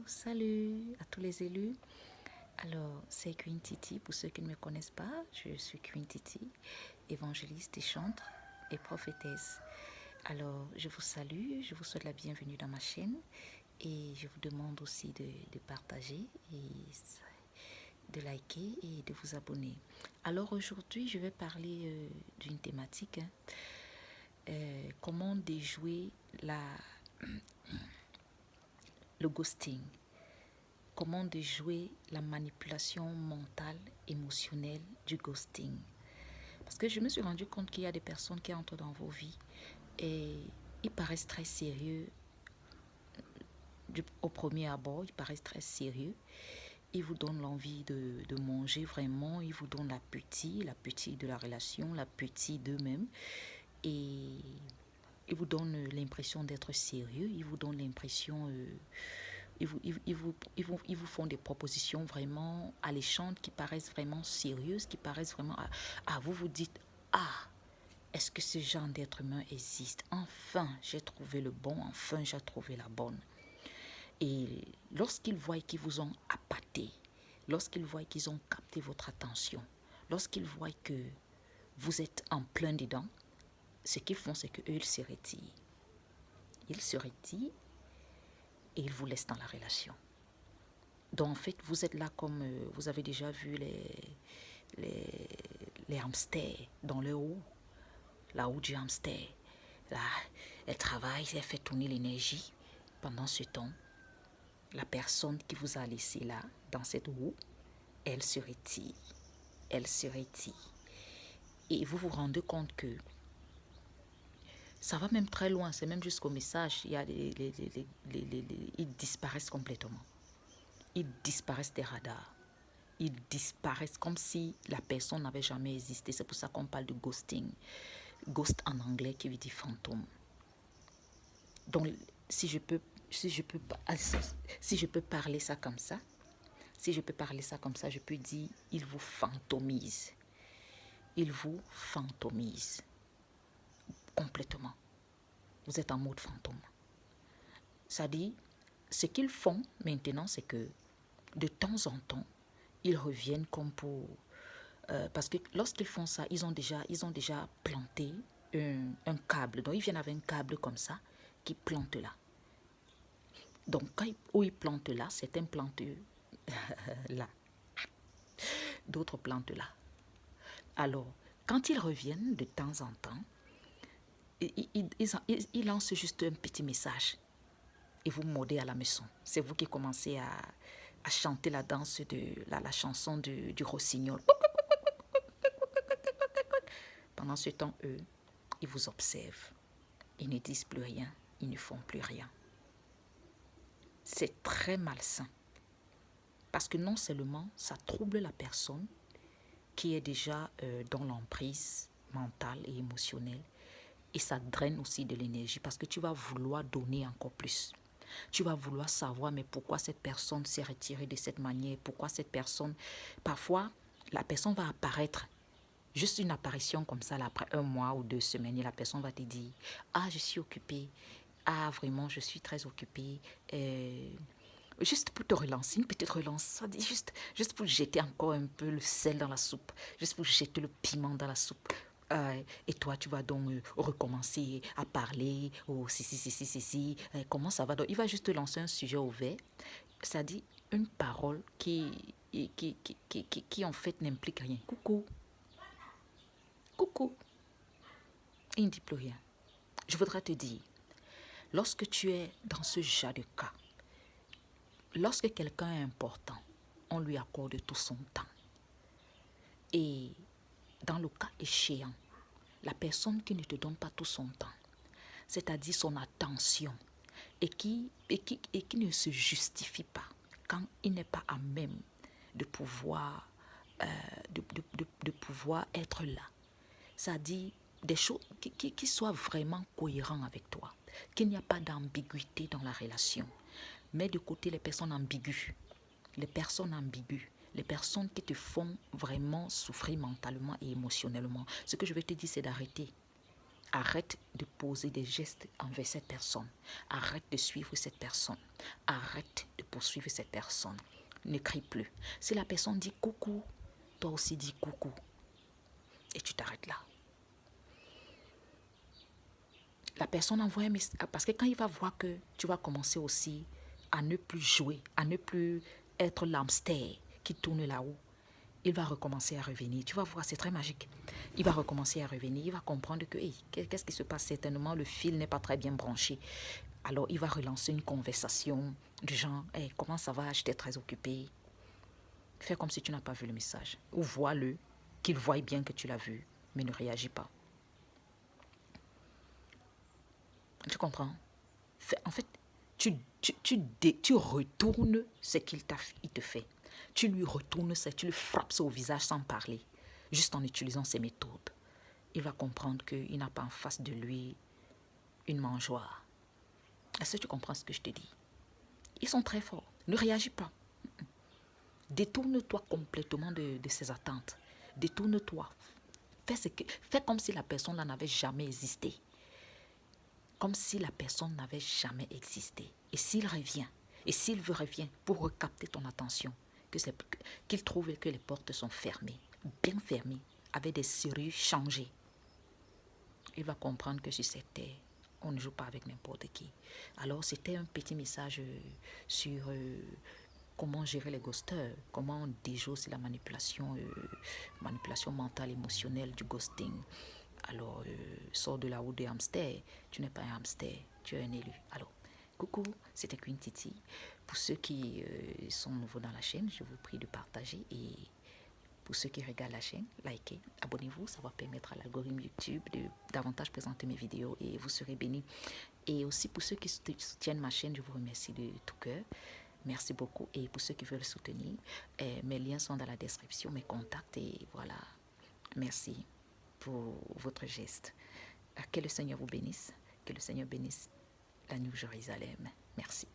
salut à tous les élus. Alors, c'est Queen Titi. Pour ceux qui ne me connaissent pas, je suis Queen Titi, évangéliste et chantre et prophétesse. Alors, je vous salue, je vous souhaite la bienvenue dans ma chaîne et je vous demande aussi de partager et de liker et de vous abonner. Alors, aujourd'hui, je vais parler d'une thématique, comment déjouer le ghosting. Comment déjouer la manipulation mentale, émotionnelle du ghosting. Parce que je me suis rendu compte qu'il y a des personnes qui entrent dans vos vies et ils paraissent très sérieux. Au premier abord, ils paraissent très sérieux. Ils vous donnent l'envie de manger vraiment. Ils vous donnent l'appétit de la relation, l'appétit d'eux-mêmes. Et ils vous donnent l'impression d'être sérieux. Ils vous donnent l'impression... Ils vous font des propositions vraiment alléchantes qui paraissent vraiment sérieuses, qui paraissent vraiment... vous vous dites, est-ce que ce genre d'être humain existe? Enfin, j'ai trouvé le bon, enfin, j'ai trouvé la bonne. Et lorsqu'ils voient qu'ils vous ont appâté, lorsqu'ils voient qu'ils ont capté votre attention, lorsqu'ils voient que vous êtes en plein dedans, ce qu'ils font, c'est qu'eux, ils se retirent. Ils se retirent et ils vous laissent dans la relation. Donc, en fait, vous êtes là comme vous avez déjà vu les hamsters dans le haut, la roue du hamster. Là, elle travaille, elle fait tourner l'énergie. Pendant ce temps, la personne qui vous a laissé là, dans cette roue, elle se retire. Elle se retire. Et vous vous rendez compte que ça va même très loin, c'est même jusqu'au message. Il y a ils disparaissent complètement. Ils disparaissent des radars. Ils disparaissent comme si la personne n'avait jamais existé. C'est pour ça qu'on parle de ghosting. Ghost en anglais qui veut dire fantôme. Donc, si je peux parler ça comme ça, je peux dire, il vous fantomise. Il vous fantomise complètement. Vous êtes en mode fantôme. Ça dit, ce qu'ils font maintenant, c'est que de temps en temps, ils reviennent comme pour... parce que lorsqu'ils font ça, ils ont déjà planté un câble. Donc, ils viennent avec un câble comme ça, qui plante là. Donc, où ils plantent là, certains plantent là. D'autres plantent là. Alors, quand ils reviennent de temps en temps, ils lancent juste un petit message. Et vous mordez à la maison. C'est vous qui commencez à chanter la danse la chanson du rossignol. Pendant ce temps, eux, ils vous observent. Ils ne disent plus rien. Ils ne font plus rien. C'est très malsain. Parce que non seulement ça trouble la personne qui est déjà dans l'emprise mentale et émotionnelle, et ça draine aussi de l'énergie parce que tu vas vouloir donner encore plus. Tu vas vouloir savoir, mais pourquoi cette personne s'est retirée de cette manière? Pourquoi cette personne... Parfois, la personne va apparaître, juste une apparition comme ça, là, après 1 mois ou 2 semaines, et la personne va te dire, je suis occupée. Vraiment, je suis très occupée. Juste pour te relancer, une petite relance, ça dit juste pour jeter encore un peu le sel dans la soupe, juste pour jeter le piment dans la soupe. Et toi, tu vas donc recommencer à parler. Oh, si. Comment ça va? Donc, il va juste te lancer un sujet ouvert. Ça dit une parole qui en fait n'implique rien. Coucou. Il ne dit plus rien. Je voudrais te dire, lorsque tu es dans ce genre de cas, lorsque quelqu'un est important, on lui accorde tout son temps. Et dans le cas échéant, la personne qui ne te donne pas tout son temps, c'est-à-dire son attention, et qui ne se justifie pas quand il n'est pas à même de pouvoir, de pouvoir être là. C'est-à-dire des choses qui soient vraiment cohérentes avec toi, qu'il n'y a pas d'ambiguïté dans la relation. Mets de côté les personnes ambiguës, les personnes qui te font vraiment souffrir mentalement et émotionnellement. Ce que je vais te dire, c'est d'arrêter. Arrête de poser des gestes envers cette personne. Arrête de suivre cette personne. Arrête de poursuivre cette personne. Ne crie plus. Si la personne dit coucou, toi aussi dis coucou. Et tu t'arrêtes là. La personne envoie un message. Parce que quand il va voir que tu vas commencer aussi à ne plus jouer, à ne plus être l'hamster qui tourne là-haut, il va recommencer à revenir. Tu vas voir, c'est très magique. Il va recommencer à revenir. Il va comprendre que, hey, qu'est-ce qui se passe? Certainement, le fil n'est pas très bien branché. Alors, il va relancer une conversation du genre, hey, comment ça va? J'étais très occupé. Fais comme si tu n'as pas vu le message. Ou vois-le, qu'il voie bien que tu l'as vu, mais ne réagis pas. Tu comprends? En fait, tu retournes ce qu'il te fait. Tu lui retournes ça, tu lui frappes ça au visage sans parler, juste en utilisant ces méthodes. Il va comprendre qu'il n'a pas en face de lui une mangeoire. Est-ce que tu comprends ce que je te dis? Ils sont très forts. Ne réagis pas. Détourne-toi complètement de ses attentes. Détourne-toi. Fais comme si la personne n'avait jamais existé. Comme si la personne n'avait jamais existé. Et s'il revient, pour recapter ton attention, qu'il trouve que les portes sont fermées, bien fermées, avec des serrures changées, il va comprendre que sur cette terre, on ne joue pas avec n'importe qui. Alors, c'était un petit message sur comment gérer les ghosters, comment on déjoue la manipulation mentale, émotionnelle du ghosting. Alors, sors de là-haut des hamsters. Tu n'es pas un hamster, tu es un élu. Alors, coucou, c'était Queen Titi. Pour ceux qui sont nouveaux dans la chaîne, je vous prie de partager. Et pour ceux qui regardent la chaîne, likez, abonnez-vous. Ça va permettre à l'algorithme YouTube de davantage présenter mes vidéos et vous serez bénis. Et aussi pour ceux qui soutiennent ma chaîne, je vous remercie de tout cœur. Merci beaucoup. Et pour ceux qui veulent soutenir, mes liens sont dans la description, mes contacts. Et voilà, merci pour votre geste. Que le Seigneur vous bénisse. Que le Seigneur bénisse la Nouvelle Jérusalem. Merci.